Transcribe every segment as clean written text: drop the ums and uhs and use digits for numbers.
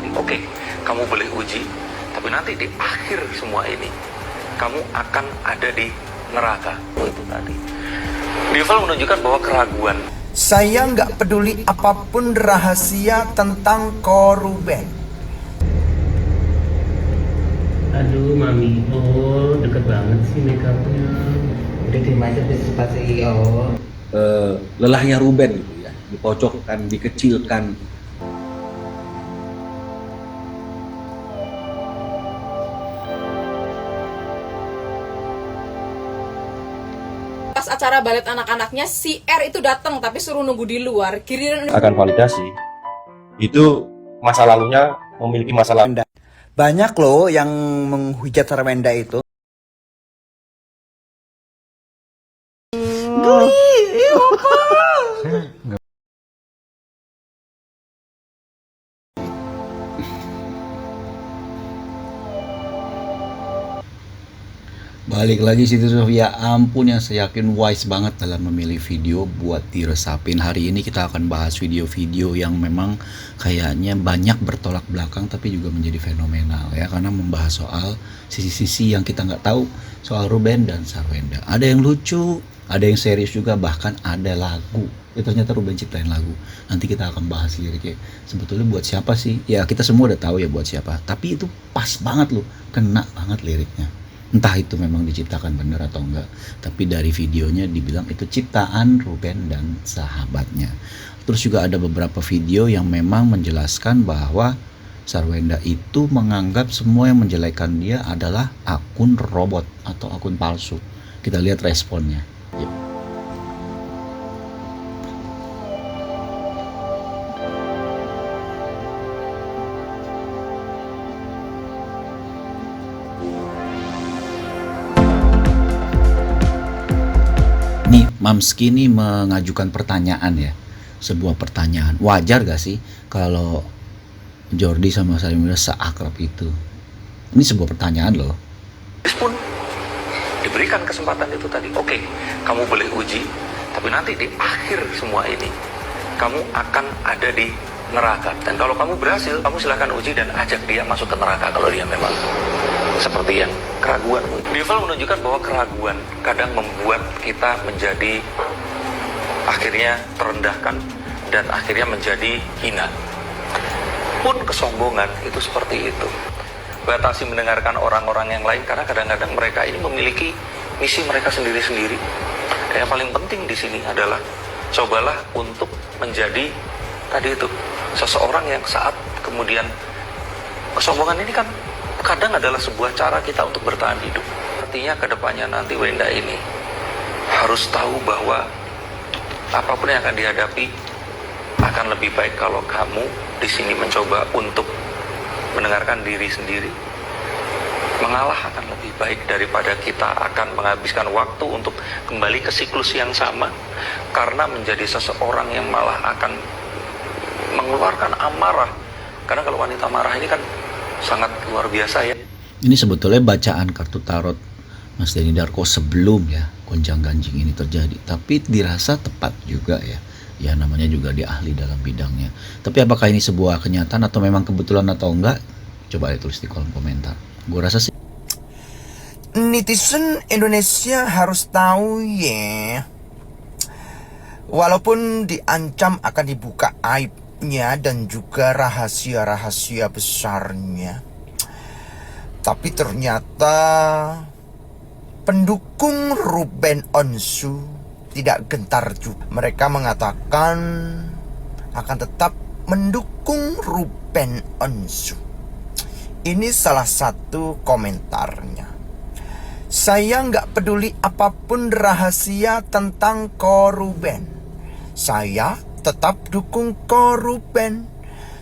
tadi, oke, kamu boleh uji, tapi nanti di akhir semua ini kamu akan ada di neraka. Itu tadi Devil menunjukkan bahwa keraguan. Saya nggak peduli apapun rahasia tentang Koruben. Aduh mami, oh deket banget sih makeupnya. Udah diem aja Pak CEO. Lelahnya Ruben gitu ya, dipojokkan, dikecilkan. Pas acara balet anak-anaknya, si R itu datang tapi suruh nunggu di luar. Giliran Akan validasi itu masa lalunya memiliki masalah. Banyak loh yang menghujat Sarwenda itu. Balik lagi situ ya ampun, yang saya yakin wise banget dalam memilih video buat diresapin. Hari ini kita akan bahas video-video yang memang kayaknya banyak bertolak belakang tapi juga menjadi fenomenal ya, karena membahas soal sisi-sisi yang kita nggak tahu soal Ruben dan Sarwenda. Ada yang lucu, ada yang serius juga, bahkan ada lagu. Ya ternyata Ruben ciptain lagu. Nanti kita akan bahas liriknya. Sebetulnya buat siapa sih? Ya kita semua udah tahu ya buat siapa. Tapi itu pas banget loh, kena banget liriknya. Entah itu memang diciptakan bener atau enggak, tapi dari videonya dibilang itu ciptaan Ruben dan sahabatnya. Terus juga ada beberapa video yang memang menjelaskan bahwa Sarwenda itu menganggap semua yang menjelekan dia adalah akun robot atau akun palsu. Kita lihat responnya. Yuk. Nih, Mamski nih mengajukan pertanyaan ya. Sebuah pertanyaan. Wajar gak sih kalau Jordi sama Sarwenda seakrab itu? Ini sebuah pertanyaan loh. Pun diberikan kesempatan itu tadi, oke, kamu boleh uji, tapi nanti di akhir semua ini kamu akan ada di neraka. Dan kalau kamu berhasil, kamu silahkan uji dan ajak dia masuk ke neraka kalau dia memang seperti yang keraguan. Devil menunjukkan bahwa keraguan kadang membuat kita menjadi akhirnya terendahkan dan akhirnya menjadi hina. Pun kesombongan itu seperti itu. Batasi mendengarkan orang-orang yang lain karena kadang-kadang mereka ini memiliki misi mereka sendiri-sendiri. Dan yang paling penting di sini adalah cobalah untuk menjadi tadi itu seseorang yang saat kemudian kesombongan ini kan kadang adalah sebuah cara kita untuk bertahan hidup. Artinya kedepannya nanti Wenda ini harus tahu bahwa apapun yang akan dihadapi akan lebih baik kalau kamu di sini mencoba untuk mendengarkan diri sendiri. Mengalah akan lebih baik daripada kita akan menghabiskan waktu untuk kembali ke siklus yang sama, karena menjadi seseorang yang malah akan mengeluarkan amarah. Karena kalau wanita marah ini kan sangat luar biasa ya. Ini sebetulnya bacaan kartu tarot Mas Denny Darko sebelum ya gonjang ganjing ini terjadi, tapi dirasa tepat juga ya. Ya namanya juga dia ahli dalam bidangnya. Tapi apakah ini sebuah kenyataan atau memang kebetulan atau enggak? Coba ditulis di kolom komentar. Gue rasa sih Netizen Indonesia harus tahu ya. Walaupun diancam akan dibuka aibnya dan juga rahasia-rahasia besarnya, tapi ternyata pendukung Ruben Onsu tidak gentar juga. Mereka mengatakan akan tetap mendukung Ruben Onsu. Ini salah satu komentarnya. Saya nggak peduli apapun rahasia tentang Koruben. Saya tetap dukung Koruben.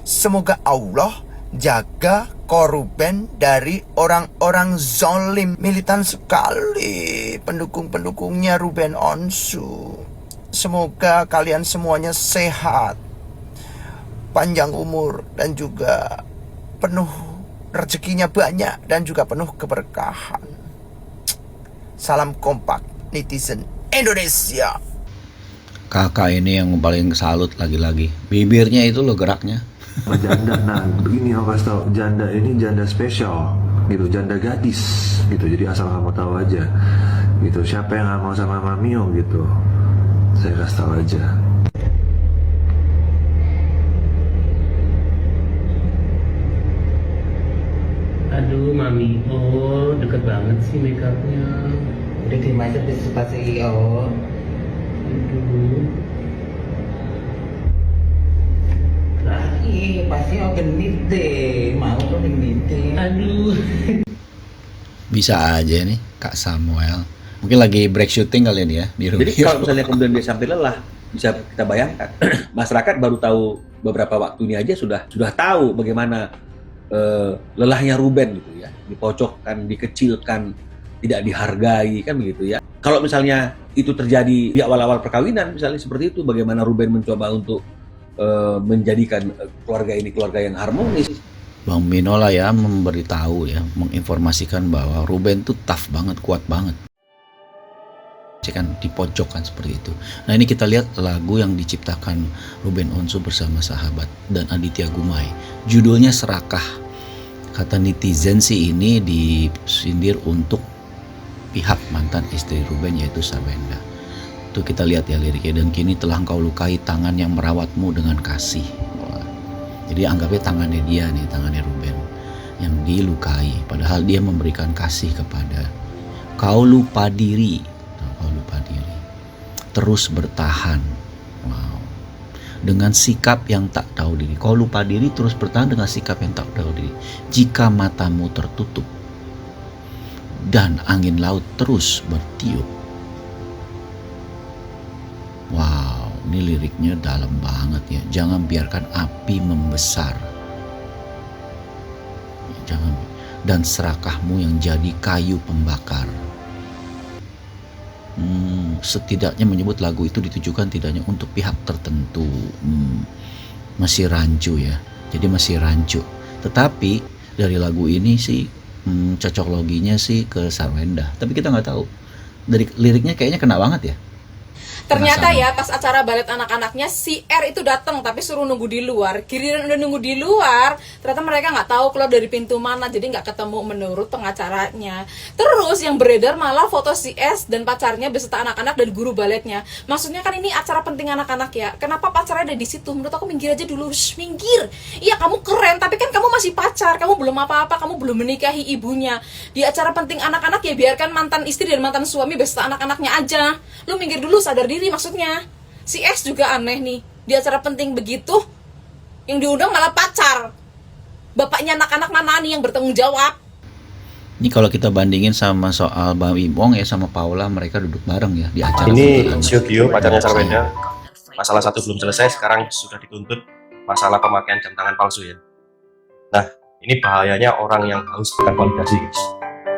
Semoga Allah jaga Koruben dari orang-orang zolim. Militan sekali pendukung-pendukungnya Ruben Onsu. Semoga kalian semuanya sehat, panjang umur, dan juga penuh rezekinya banyak dan juga penuh keberkahan. Salam kompak netizen Indonesia. kakak ini yang paling salut lagi-lagi. Bibirnya itu loh geraknya. sama janda. Nah begini aku kasih tahu, janda ini janda spesial gitu, janda gadis gitu, jadi asal kamu tahu aja gitu, siapa yang nggak mau sama Mamio gitu, saya kasih tahu aja. Aduh mami, oh deket banget sih makeupnya. Udah diem aja bis Pak CEO. Aduh. Ih, pasti genit deh, mau tuh genit deh. Aduh. Bisa aja nih Kak Samuel. Mungkin lagi break syuting kali ini ya di Jadi Rubio. kalau misalnya kemudian dia sampai lelah, bisa kita bayangkan masyarakat baru tahu beberapa waktu ini aja sudah tahu bagaimana lelahnya Ruben gitu ya, dipojokkan, dikecilkan, tidak dihargai kan begitu ya. Kalau misalnya itu terjadi di awal-awal perkawinan misalnya seperti itu, bagaimana Ruben mencoba untuk menjadikan keluarga ini keluarga yang harmonis. Bang Mino lah ya memberitahu ya, menginformasikan bahwa Ruben tuh tough banget, kuat banget. Kan dipojokkan seperti itu. Nah ini kita lihat lagu yang diciptakan Ruben Onsu bersama sahabat dan Aditya Gumai. Judulnya Serakah. Kata netizen sih ini disindir untuk pihak mantan istri Ruben yaitu Sabenda. Tuh kita lihat ya liriknya, dan kini telah engkau lukai tangan yang merawatmu dengan kasih. Wah. Jadi anggapnya tangannya dia nih, tangannya Ruben yang dilukai, padahal dia memberikan kasih kepada. Kau lupa diri, kau lupa diri, terus bertahan. Wow. Dengan sikap yang tak tahu diri. Kau lupa diri terus bertahan dengan sikap yang tak tahu diri. Jika matamu tertutup dan angin laut terus bertiup. Wow, ini liriknya dalam banget ya. Jangan biarkan api membesar. Jangan, dan serakahmu yang jadi kayu pembakar. Setidaknya menyebut lagu itu ditujukan tidaknya untuk pihak tertentu. Masih rancu ya. Jadi masih rancu. Tetapi dari lagu ini sih cocok loginya sih ke Sarwenda. Tapi kita nggak tahu. Dari liriknya kayaknya kena banget ya. Ternyata ya pas acara balet anak-anaknya si R itu datang tapi suruh nunggu di luar. Giliran udah nunggu di luar, ternyata mereka nggak tahu keluar dari pintu mana, jadi nggak ketemu menurut pengacaranya. Terus yang beredar malah foto si S dan pacarnya beserta anak-anak dan guru baletnya. Maksudnya kan ini acara penting anak-anak ya. Kenapa pacarnya ada di situ? Menurut aku minggir aja dulu, minggir. Iya kamu keren, tapi kan kamu masih pacar, kamu belum apa-apa, kamu belum menikahi ibunya. Di acara penting anak-anak ya biarkan mantan istri dan mantan suami beserta anak-anaknya aja. Lu minggir dulu, sadar diri maksudnya. Si S juga aneh nih, di acara penting begitu yang diundang malah pacar. Bapaknya anak-anak mana nih yang bertanggung jawab? Ini kalau kita bandingin sama soal Bang Imong ya sama Paula, mereka duduk bareng ya di acara. Ini Syogio, pacarnya Sarwenda. Masalah satu belum selesai, sekarang sudah dituntut masalah pemakaian jam tangan palsu ya. Nah, ini bahayanya orang yang haus akan validasi, guys.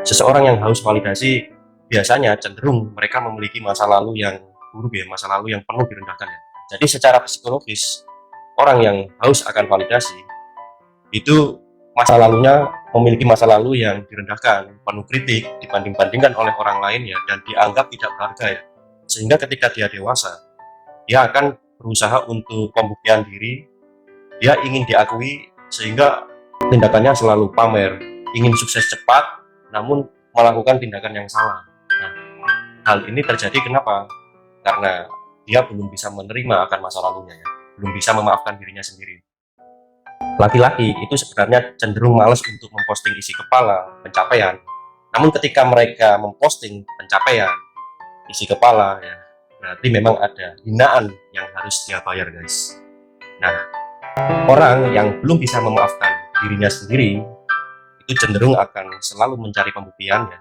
Seseorang yang haus validasi biasanya cenderung mereka memiliki masa lalu yang buruk ya, masa lalu yang penuh direndahkan ya. Jadi secara psikologis, orang yang haus akan validasi itu masa lalunya memiliki masa lalu yang direndahkan, penuh kritik, dibanding-bandingkan oleh orang lain ya, dan dianggap tidak berharga ya. Sehingga ketika dia dewasa, dia akan berusaha untuk pembuktian diri, dia ingin diakui, sehingga tindakannya selalu pamer, ingin sukses cepat, namun melakukan tindakan yang salah. Nah, hal ini terjadi kenapa? Karena dia belum bisa menerima akan masa lalunya ya, belum bisa memaafkan dirinya sendiri. Laki-laki itu sebenarnya cenderung malas untuk memposting isi kepala, pencapaian. Namun ketika mereka memposting pencapaian, isi kepala ya, berarti memang ada hinaan yang harus dia bayar, guys. Nah, orang yang belum bisa memaafkan dirinya sendiri itu cenderung akan selalu mencari pembuktian ya,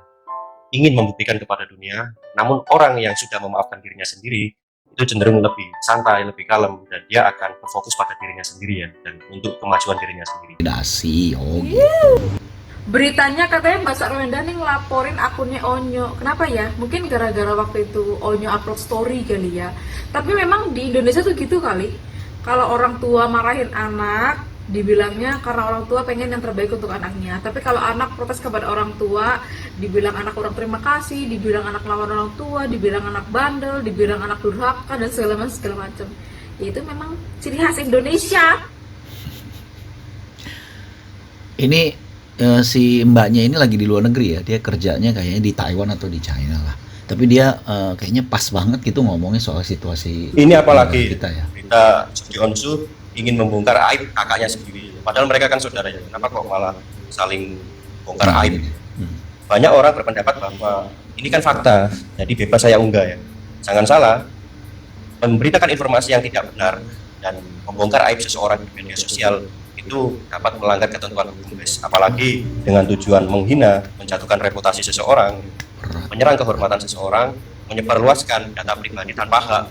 ingin membuktikan kepada dunia. Namun orang yang sudah memaafkan dirinya sendiri itu cenderung lebih santai, lebih kalem, dan dia akan berfokus pada dirinya sendiri ya, dan untuk kemajuan dirinya sendiri. Beritanya katanya Mbak Sarwenda nih ngelaporin akunnya Onyo. Kenapa ya? Mungkin gara-gara waktu itu Onyo upload story kali ya. Tapi memang di Indonesia tuh gitu kali. Kalau orang tua marahin anak, dibilangnya karena orang tua pengen yang terbaik untuk anaknya. Tapi kalau anak protes kepada orang tua, dibilang anak kurang terima kasih, dibilang anak lawan orang tua, dibilang anak bandel, dibilang anak durhaka dan segala macam. Ya itu memang ciri khas Indonesia. Ini si mbaknya ini lagi di luar negeri ya, dia kerjanya kayaknya di Taiwan atau di China lah. Tapi dia kayaknya pas banget gitu ngomongin soal situasi Ini apalagi kita ya. berita Ji Onsu ingin membongkar aib kakaknya sendiri. Padahal mereka kan saudaranya. Kenapa kok malah saling bongkar aib? Banyak orang berpendapat bahwa ini kan fakta, jadi bebas saya unggah ya. Jangan salah, memberitakan informasi yang tidak benar dan membongkar aib seseorang di media sosial itu dapat melanggar ketentuan hukum, guys. Apalagi dengan tujuan menghina, menjatuhkan reputasi seseorang, menyerang kehormatan seseorang, menyebarluaskan data pribadi tanpa hak,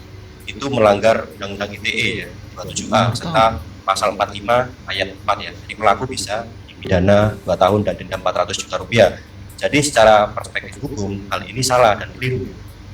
itu melanggar Undang-Undang ITE ya, 27A serta pasal 45 ayat 4 ya. Jadi pelaku bisa dipidana 2 tahun dan denda 400 juta rupiah. Jadi secara perspektif hukum hal ini salah dan keliru.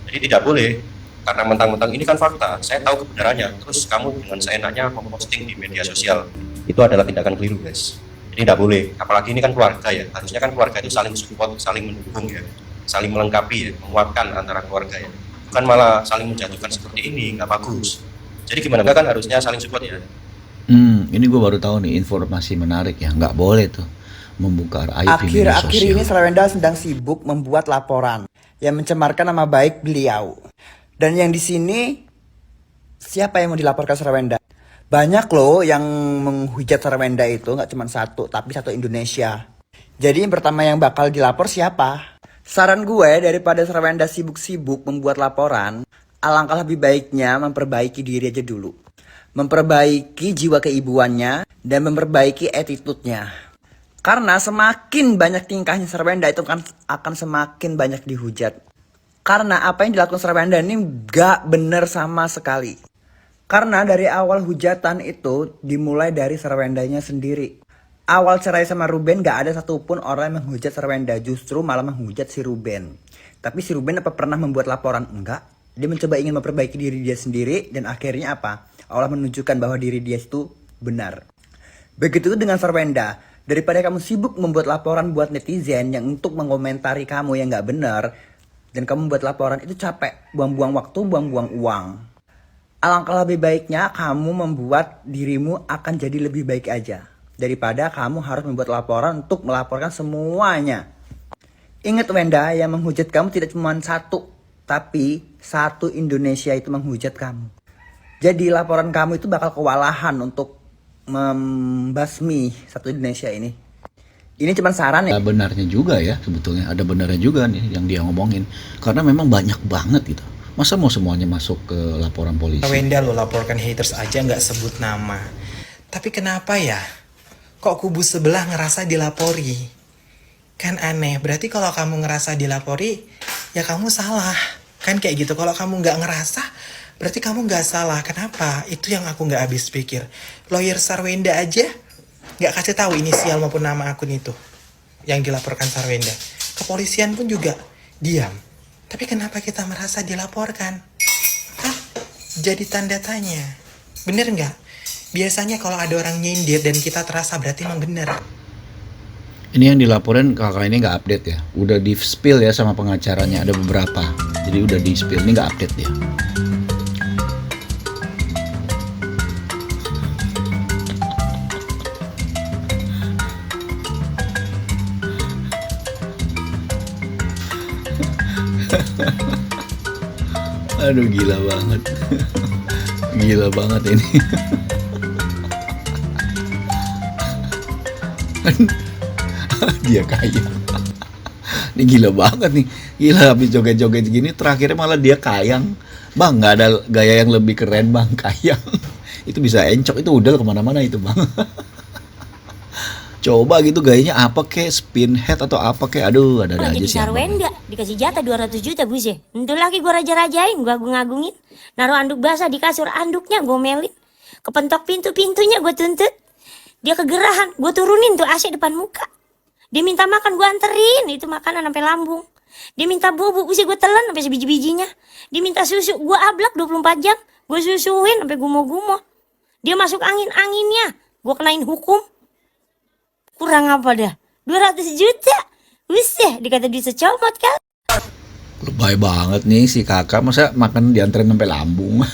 Jadi tidak boleh karena mentang-mentang ini kan fakta, saya tahu kebenarannya, terus kamu dengan seenaknya memposting di media sosial. Itu adalah tindakan keliru, guys. Jadi tidak boleh, apalagi ini kan keluarga ya. Harusnya kan keluarga itu saling support, saling mendukung ya, saling melengkapi ya, menguatkan antara keluarga ya. Bukan malah saling menjatuhkan seperti ini, nggak bagus. Jadi gimana kan harusnya saling support ya. Ini gue baru tahu nih informasi menarik ya, nggak boleh tuh membuka aib di media Akhir-akhir sosial. ini Sarwenda sedang sibuk membuat laporan yang mencemarkan nama baik beliau. Dan yang di sini siapa yang mau dilaporkan Sarwenda? Banyak loh yang menghujat Sarwenda itu, nggak cuma satu, tapi satu Indonesia. Jadi yang pertama yang bakal dilapor siapa? Saran gue, daripada Sarwenda sibuk-sibuk membuat laporan, alangkah lebih baiknya memperbaiki diri aja dulu. Memperbaiki jiwa keibuannya dan memperbaiki attitude-nya. Karena semakin banyak tingkahnya Sarwenda itu akan semakin banyak dihujat. Karena apa yang dilakukan Sarwenda ini gak bener sama sekali. Karena dari awal hujatan itu dimulai dari Sarwendanya sendiri. Awal cerai sama Ruben gak ada satupun orang yang menghujat Sarwenda. Justru malah menghujat si Ruben. Tapi si Ruben apa pernah membuat laporan? Enggak. Dia mencoba ingin memperbaiki diri dia sendiri. Dan akhirnya apa? Allah menunjukkan bahwa diri dia itu benar. Begitu dengan Sarwenda. Daripada kamu sibuk membuat laporan buat netizen yang untuk mengomentari kamu yang gak benar, dan kamu membuat laporan itu capek, buang-buang waktu, buang-buang uang. Alangkah lebih baiknya kamu membuat dirimu akan jadi lebih baik aja. Daripada kamu harus membuat laporan untuk melaporkan semuanya. Ingat Wenda, yang menghujat kamu tidak cuma satu, tapi satu Indonesia itu menghujat kamu. Jadi laporan kamu itu bakal kewalahan untuk membasmi satu Indonesia ini. Ini cuma saran ya. Ada benarnya juga ya sebetulnya, ada benarnya juga nih yang dia ngomongin. Karena memang banyak banget gitu. Masa mau semuanya masuk ke laporan polisi? Wenda lo laporkan haters aja nggak sebut nama. Tapi kenapa ya? Kok kubu sebelah ngerasa dilapori? Kan aneh, berarti kalau kamu ngerasa dilapori, ya kamu salah. Kan kayak gitu, kalau kamu nggak ngerasa, berarti kamu nggak salah. Kenapa? Itu yang aku nggak habis pikir. Lawyer Sarwenda aja nggak kasih tahu inisial maupun nama akun itu yang dilaporkan Sarwenda. Kepolisian pun juga diam. Tapi kenapa kita merasa dilaporkan? Hah? Jadi tanda tanya. Bener nggak? Biasanya kalau ada orang nyindir dan kita terasa berarti emang bener. Ini yang dilaporin kakak ini nggak update ya. Udah di spill ya sama pengacaranya, ada beberapa. Jadi udah di spill, ini nggak update ya. Aduh gila banget. Gila banget ini. Dia kaya. Ini gila banget nih. Gila habis joget-joget gini terakhirnya malah dia kayang. Bang nggak ada gaya yang lebih keren bang, kayang. Itu bisa encok, itu udel kemana-mana itu bang. Coba gitu gayanya apa kek, spin head atau apa kek. Aduh ada aja sih. Sarwenda dikasih jatah 200 juta buset. Untuk lagi gue raja-rajain, gue agung-agungin. Naruh anduk basah di kasur, anduknya gue melin. Kepentok pintu-pintunya gue tuntut. Dia kegerahan, gue turunin tuh AC depan muka. Dia minta makan, gue anterin itu makanan sampai lambung. Dia minta bubuk, buset gue telan sampai sebiji-bijinya. Dia minta susu, gue ablak 24 jam. Gue susuin sampai gumoh-gumoh. Dia masuk angin-anginnya, gue kenain hukum. Kurang apa dah? 200 juta. Buset, dikata duit secomot kan. Lebay banget nih si kakak, masa makan dianterin sampai lambung.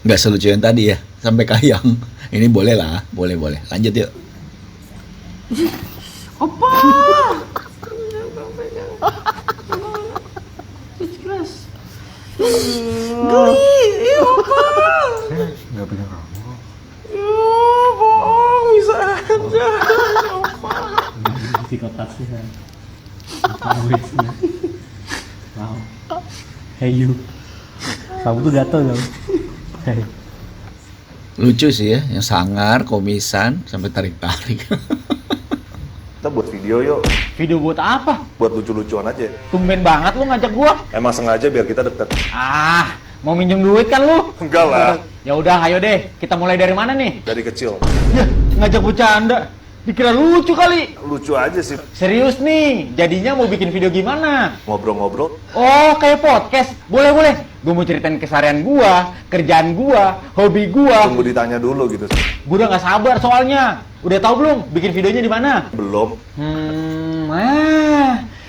Nggak selucu yang tadi ya, sampai kayang. Ini boleh lah, boleh. Lanjut yuk. Nggak pegang kamu. Psikopatsnya. Wow. Hey you. Kamu tuh gatel dong. Hey. Lucu sih ya, yang sangar, komisan, sampai tarik-tarik. Kita buat video yuk. Video buat apa? Buat lucu-lucuan aja. Tumben banget lu ngajak gua. Emang sengaja biar kita deket. Ah, mau minjem duit kan lu? Enggak lah. Ya udah, ayo deh. Kita mulai dari mana nih? Dari kecil. Ya, ngajak bercanda. Dikira lucu kali. Lucu aja sih. Serius nih, jadinya mau bikin video gimana? Ngobrol-ngobrol. Oh, kayak podcast. Boleh. Gue mau ceritain keseharian gua, kerjaan gua, hobi gua. Tunggu ditanya dulu gitu. Gue udah nggak sabar soalnya. Udah tahu belum bikin videonya di mana? Belum.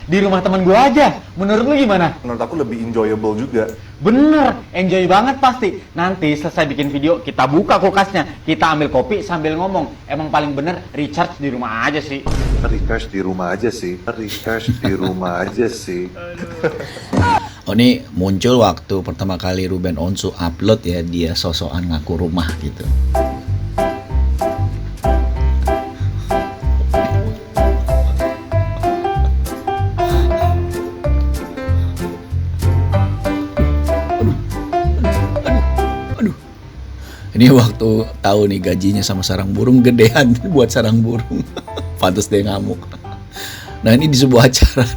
Di rumah teman gua aja. Menurut lu gimana? Menurut aku lebih enjoyable juga. Bener, enjoy banget pasti. Nanti selesai bikin video, kita buka kulkasnya, kita ambil kopi sambil ngomong. Emang paling bener recharge di rumah aja sih. Recharge di rumah aja sih. Recharge di rumah aja sih. Oh ini muncul waktu pertama kali Ruben Onsu upload ya, dia sosokan ngaku rumah gitu. Ini waktu tahu nih gajinya sama sarang burung gedean buat sarang burung. Pantes dia ngamuk. Nah ini di sebuah acara.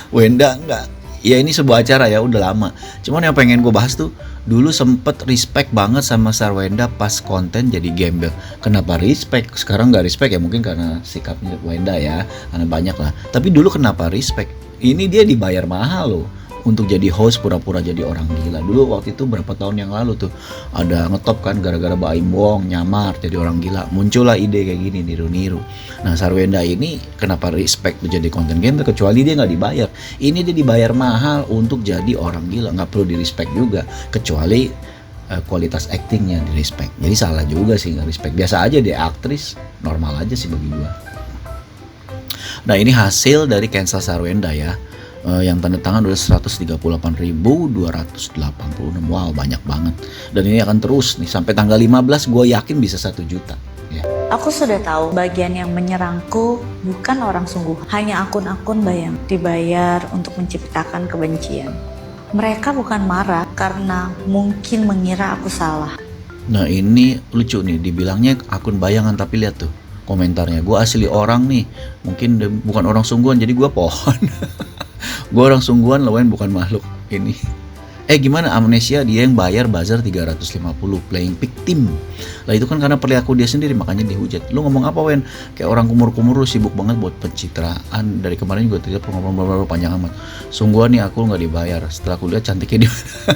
Wenda enggak. Ya ini sebuah acara ya udah lama. Cuman yang pengen gue bahas tuh dulu sempet respect banget sama Sarwenda pas konten jadi gembel. Kenapa respect? Sekarang nggak respect ya mungkin karena sikapnya Wenda ya. Karena banyak lah. Tapi dulu kenapa respect? Ini dia dibayar mahal loh. Untuk jadi host pura-pura jadi orang gila. Dulu waktu itu berapa tahun yang lalu tuh ada ngetop kan gara-gara Baim Wong nyamar jadi orang gila. Muncullah ide kayak gini niru-niru. Nah Sarwenda ini kenapa respect menjadi konten gembel kecuali dia nggak dibayar. Ini dia dibayar mahal untuk jadi orang gila. Nggak perlu di respect juga kecuali kualitas actingnya di respect. Jadi salah juga sih nggak respect. Biasa aja dia aktris normal aja sih bagi gua. Nah ini hasil dari cancel Sarwenda ya. Yang tanda tangan udah 138.286. Wow banyak banget. Dan ini akan terus nih sampai tanggal 15 gue yakin bisa 1 juta ya. Aku sudah tahu bagian yang menyerangku bukan orang sungguh, hanya akun-akun bayang dibayar untuk menciptakan kebencian. Mereka bukan marah karena mungkin mengira aku salah. Nah ini lucu nih, dibilangnya akun bayangan tapi lihat tuh komentarnya. Gue asli orang nih, mungkin bukan orang sungguhan jadi gue pohon. Gue orang sungguhan lawan bukan makhluk ini. Gimana amnesia dia yang bayar bazar 350 playing victim. Lah itu kan karena perilaku dia sendiri makanya dihujat. Lu ngomong apa Wen? Kayak orang kumur-kumur lu sibuk banget buat pencitraan. Dari kemarin juga tidak ngomong panjang amat. Sungguhan nih aku nggak dibayar. Setelah aku lihat cantiknya di mana.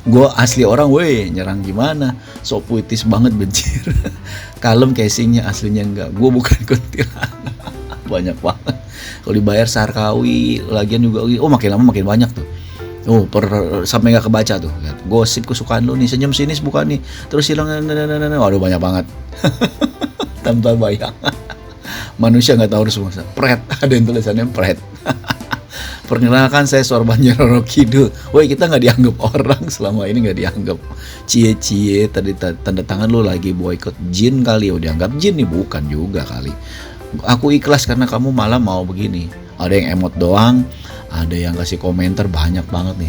Gue asli orang weh nyerang gimana? So puitis banget benjir. Kalem casingnya aslinya enggak. Gue bukan kuntilanak. Banyak banget. Kalau dibayar Sarkawi, lagian juga, oh makin lama makin banyak tuh. Oh, sampai nggak kebaca tuh. Lihat, gosip kesukaan lu nih, senyum sinis bukan nih. Terus hilang, waduh banyak banget. Tanpa bayang. Manusia nggak tahu harus semua. Pret, ada yang tulisannya pret. Perkenalkan saya sorbannya Roro Kidul. Woi kita nggak dianggap orang selama ini nggak dianggap. Cie tadi tanda tangan lu lagi boykot jin kali ya. Dianggap jin nih bukan juga kali. Aku ikhlas karena kamu malah mau begini. Ada yang emot doang, ada yang kasih komentar banyak banget nih.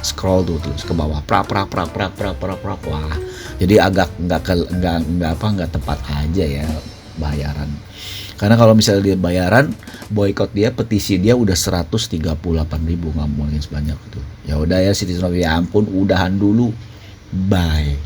Scroll tuh terus ke bawah. Wah. Jadi agak nggak tepat aja ya bayaran. Karena kalau misalnya dia bayaran, boykot dia, petisi dia udah 138.000 nggak mungkin sebanyak itu. Ya udah ya Citizen of ya ampun, udahan dulu. Bye.